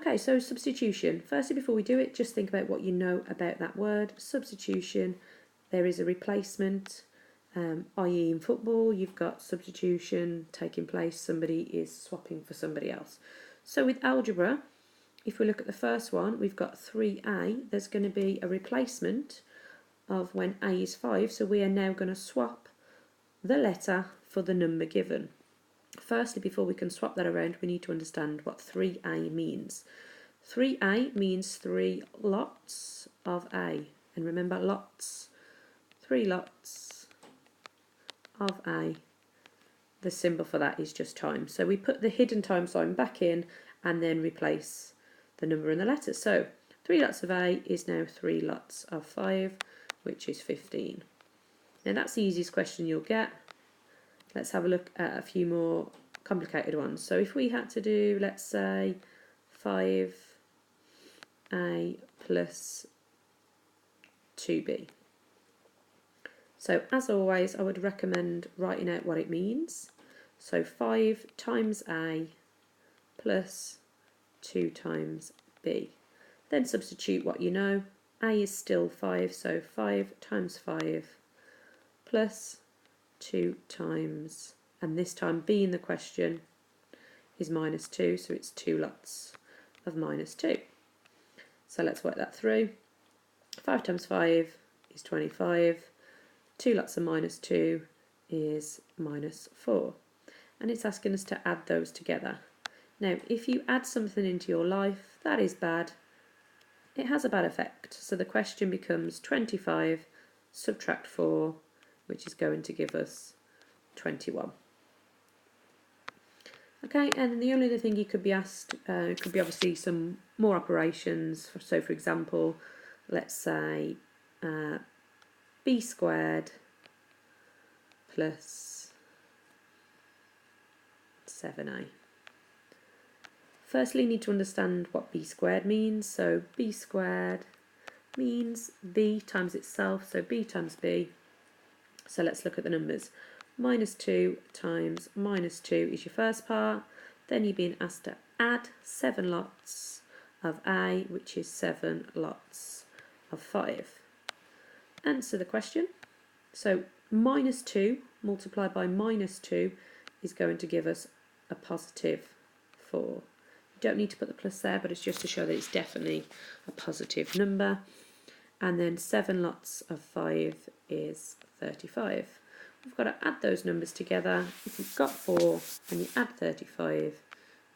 Okay, so substitution. Firstly, before we do it, just think about what you know about that word. Substitution, there is a replacement, i.e. in football, you've got substitution taking place, somebody is swapping for somebody else. So with algebra, if we look at the first one, we've got 3a, there's going to be a replacement of when a is 5, so we are now going to swap the letter for the number given. Firstly, before we can swap that around, we need to understand what 3a means. 3a means 3 lots of a, and remember lots, 3 lots of a. The symbol for that is just times. So we put the hidden times sign back in and then replace the number and the letter. So 3 lots of a is now 3 lots of 5, which is 15. Now that's the easiest question you'll get. Let's have a look at a few more complicated ones. So if we had to do, let's say, 5a plus 2b. So as always, I would recommend writing out what it means. So 5 times a plus 2 times b. Then substitute what you know. A is still 5, so 5 times 5 plus 2 times, and this time b in the question is minus 2, so it's 2 lots of minus 2. So let's work that through. 5 times 5 is 25. 2 lots of minus 2 is minus 4. And it's asking us to add those together. Now, if you add something into your life, that is bad. It has a bad effect. So the question becomes 25 subtract 4, which is going to give us 21. Okay, and the only other thing you could be asked could be obviously some more operations. So for example, let's say b squared plus 7a. Firstly, you need to understand what b squared means. So b squared means b times itself, so b times b. So let's look at the numbers. Minus 2 times minus 2 is your first part. Then you're being asked to add 7 lots of a, which is 7 lots of 5. Answer the question. So minus 2 multiplied by minus 2 is going to give us a positive 4. You don't need to put the plus there, but it's just to show that it's definitely a positive number. And then 7 lots of 5 is 35. We've got to add those numbers together. If you've got 4 and you add 35,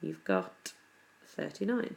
you've got 39.